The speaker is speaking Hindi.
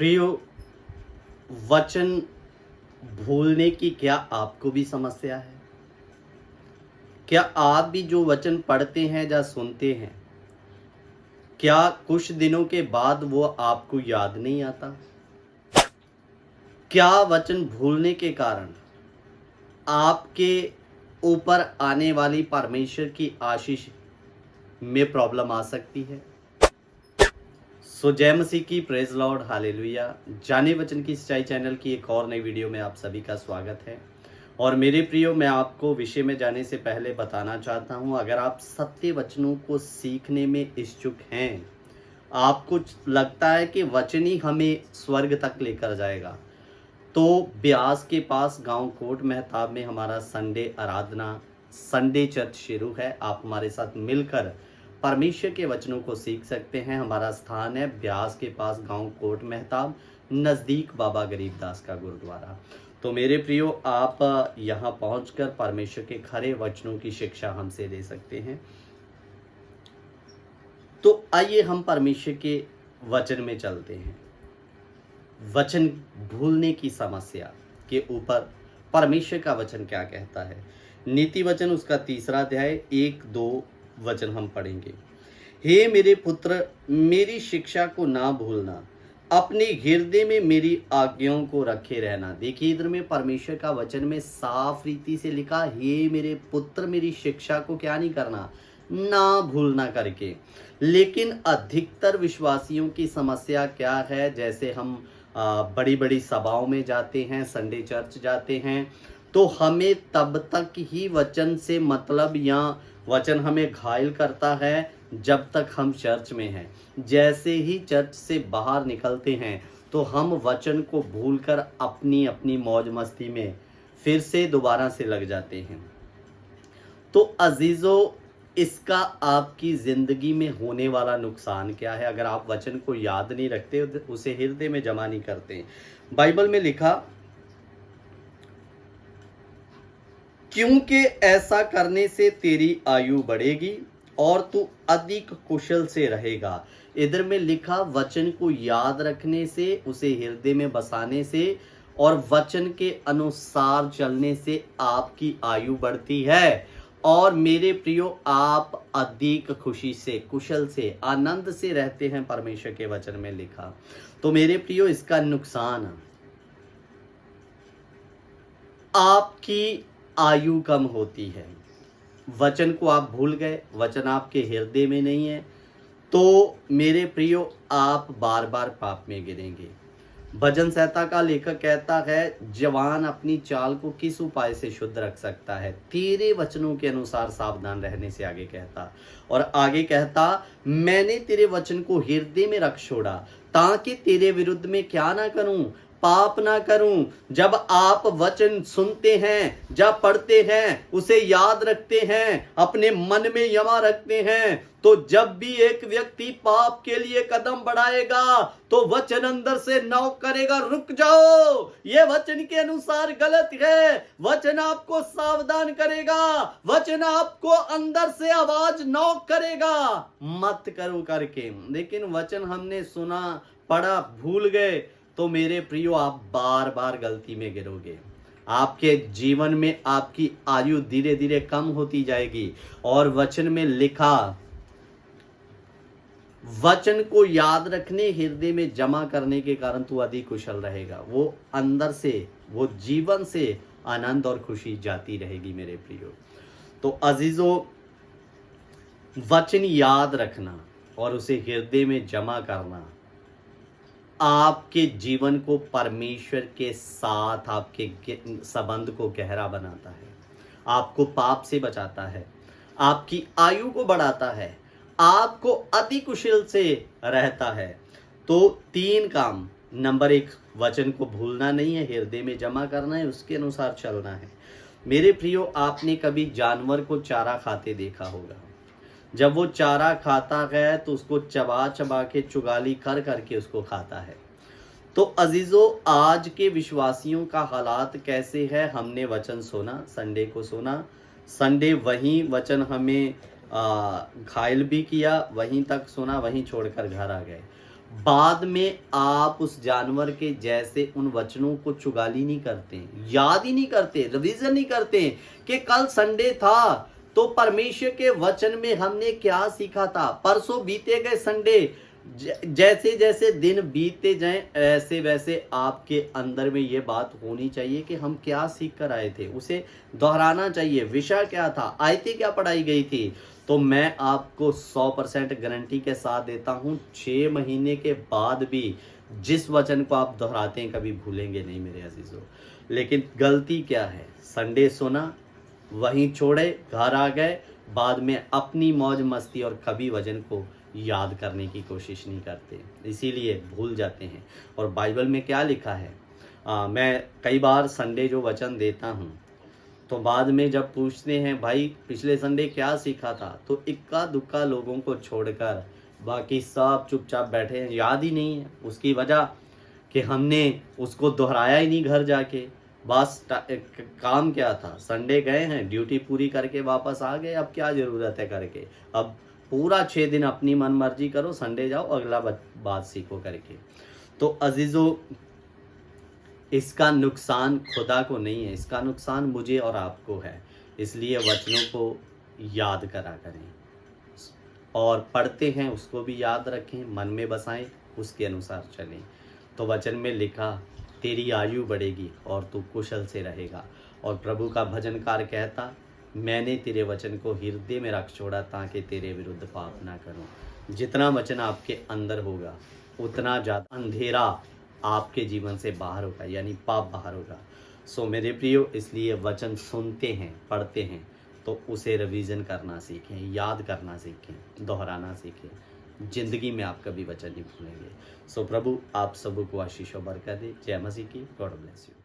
प्रियो, वचन भूलने की क्या आपको भी समस्या है? क्या आप भी जो वचन पढ़ते हैं या सुनते हैं, क्या कुछ दिनों के बाद वो आपको याद नहीं आता? क्या वचन भूलने के कारण आपके ऊपर आने वाली परमेश्वर की आशीष में प्रॉब्लम आ सकती है? सो जय मसीह की, प्रेज लॉर्ड, हालेलुया। जाने वचन की सच्चाई चैनल की एक और नई वीडियो में आप सभी का स्वागत है। और मेरे प्रियो, मैं आपको विषय में जाने से पहले बताना चाहता हूं, अगर आप सत्य वचनों को सीखने में इच्छुक हैं, आपको लगता है कि वचन ही हमें स्वर्ग तक लेकर जाएगा, तो ब्यास के पास गांव कोट मेहताब में हमारा संडे आराधना, संडे चर्च शुरू है। आप हमारे साथ मिलकर परमेश्वर के वचनों को सीख सकते हैं। हमारा स्थान है ब्यास के पास गांव कोट मेहताब, नज़दीक बाबा गरीबदास का गुरुद्वारा। तो मेरे प्रियो, आप यहाँ पहुंचकर परमेश्वर के खरे वचनों की शिक्षा हमसे ले सकते हैं। तो आइए हम परमेश्वर के वचन में चलते हैं। वचन भूलने की समस्या के ऊपर परमेश्वर का वचन क्या कहता है। नीति वचन उसका 3 अध्याय 1-2 वचन हम पढ़ेंगे। हे मेरे पुत्र, मेरी शिक्षा को ना भूलना, अपने हृदय में मेरी आज्ञाओं को रखे रहना। देखिए, इधर में परमेश्वर का वचन में साफ रीति से लिखा, हे मेरे पुत्र, मेरी शिक्षा को क्या नहीं करना, ना भूलना करके। लेकिन अधिकतर विश्वासियों की समस्या क्या है, जैसे हम बड़ी बड़ी सभाओं में जाते हैं, संडे चर्च जाते हैं, तो हमें तब तक ही वचन से मतलब या वचन हमें घायल करता है जब तक हम चर्च में हैं। जैसे ही चर्च से बाहर निकलते हैं तो हम वचन को भूलकर अपनी अपनी मौज मस्ती में फिर से दोबारा से लग जाते हैं। तो अजीजों, इसका आपकी जिंदगी में होने वाला नुकसान क्या है अगर आप वचन को याद नहीं रखते, उसे हृदय में जमा नहीं करते। बाइबल में लिखा, क्योंकि ऐसा करने से तेरी आयु बढ़ेगी और तू अधिक कुशल से रहेगा। इधर में लिखा, वचन को याद रखने से, उसे हृदय में बसाने से और वचन के अनुसार चलने से आपकी आयु बढ़ती है। और मेरे प्रियो, आप अधिक खुशी से, कुशल से, आनंद से रहते हैं, परमेश्वर के वचन में लिखा। तो मेरे प्रियो, इसका नुकसान, आपकी आयु कम होती है। वचन को आप भूल गए, वचन आपके हृदय में नहीं है, तो मेरे प्रियो, आप बार बार पाप में गिरेंगे। भजन संहिता का लेखक कहता है, जवान अपनी चाल को किस उपाय से शुद्ध रख सकता है, तेरे वचनों के अनुसार सावधान रहने से। आगे कहता, और आगे कहता, मैंने तेरे वचन को हृदय में रख छोड़ा ताकि तेरे विरुद्ध में क्या ना करूं, पाप ना करूं। जब आप वचन सुनते हैं, जब पढ़ते हैं, उसे याद रखते हैं, अपने मन में जमा रखते हैं, तो जब भी एक व्यक्ति पाप के लिए कदम बढ़ाएगा तो वचन अंदर से नॉक करेगा, रुक जाओ, ये वचन के अनुसार गलत है। वचन आपको सावधान करेगा, वचन आपको अंदर से आवाज नॉक करेगा, मत करो करके। लेकिन वचन हमने सुना, पढ़ा, भूल गए, तो मेरे प्रियो, आप बार बार गलती में गिरोगे। आपके जीवन में आपकी आयु धीरे धीरे कम होती जाएगी। और वचन में लिखा, वचन को याद रखने, हृदय में जमा करने के कारण तू अधिक कुशल रहेगा। वो अंदर से, वो जीवन से आनंद और खुशी जाती रहेगी मेरे प्रियो। तो अजीजों, वचन याद रखना और उसे हृदय में जमा करना आपके जीवन को परमेश्वर के साथ, आपके संबंध को गहरा बनाता है, आपको पाप से बचाता है, आपकी आयु को बढ़ाता है, आपको अति कुशल से रहता है। तो 3 काम, नंबर 1, वचन को भूलना नहीं है, हृदय में जमा करना है, उसके अनुसार चलना है। मेरे प्रियो, आपने कभी जानवर को चारा खाते देखा होगा। जब वो चारा खाता है तो उसको चबा चबा के, चुगाली कर करके उसको खाता है। तो अजीजों, आज के विश्वासियों का हालात कैसे है। हमने वचन सुना, संडे को सुना, संडे वहीं वचन हमें घायल भी किया, वहीं तक सुना, वहीं छोड़कर घर आ गए। बाद में आप उस जानवर के जैसे उन वचनों को चुगाली नहीं करते, याद ही नहीं करते, रिवीजन नहीं करते कि कल संडे था तो परमेश्वर के वचन में हमने क्या सीखा था। परसों बीते गए संडे, जैसे जैसे दिन बीतते जाएं ऐसे वैसे आपके अंदर में ये बात होनी चाहिए कि हम क्या सीख कर आए थे, उसे दोहराना चाहिए। विषय क्या था, आयतें क्या पढ़ाई गई थी। तो मैं आपको 100% गारंटी के साथ देता हूं 6 महीने के बाद भी जिस वचन को आप दोहराते हैं कभी भूलेंगे नहीं मेरे अजीजों। लेकिन गलती क्या है, संडे सुना वहीं छोड़े, घर आ गए, बाद में अपनी मौज मस्ती और कभी वचन को याद करने की कोशिश नहीं करते, इसीलिए भूल जाते हैं। और बाइबल में क्या लिखा है, मैं कई बार संडे जो वचन देता हूँ तो बाद में जब पूछते हैं भाई पिछले संडे क्या सीखा था, तो इक्का दुक्का लोगों को छोड़कर बाकी सब चुपचाप बैठे हैं, याद ही नहीं है। उसकी वजह कि हमने उसको दोहराया ही नहीं घर जाके। बस काम क्या था, संडे गए हैं, ड्यूटी पूरी करके वापस आ गए, अब क्या ज़रूरत है करके। अब पूरा 6 दिन अपनी मन मर्जी करो, संडे जाओ अगला बात सीखो करके। तो अजीज़ों, इसका नुकसान खुदा को नहीं है, इसका नुकसान मुझे और आपको है। इसलिए वचनों को याद करा करें और पढ़ते हैं उसको भी याद रखें, मन में बसाएं, उसके अनुसार चलें। तो वचन में लिखा, तेरी आयु बढ़ेगी और तू कुशल से रहेगा। और प्रभु का भजनकार कहता, मैंने तेरे वचन को हृदय में रख छोड़ा ताकि तेरे विरुद्ध पाप ना करूं। जितना वचन आपके अंदर होगा उतना ज़्यादा अंधेरा आपके जीवन से बाहर होगा, यानी पाप बाहर होगा। सो मेरे प्रियो, इसलिए वचन सुनते हैं, पढ़ते हैं तो उसे रिवीजन करना सीखें, याद करना सीखें, दोहराना सीखें। जिंदगी में आप कभी वचन नहीं भूलेंगे। सो प्रभु आप सबको आशीष और बरकत दे। जय मसीह की। God bless you.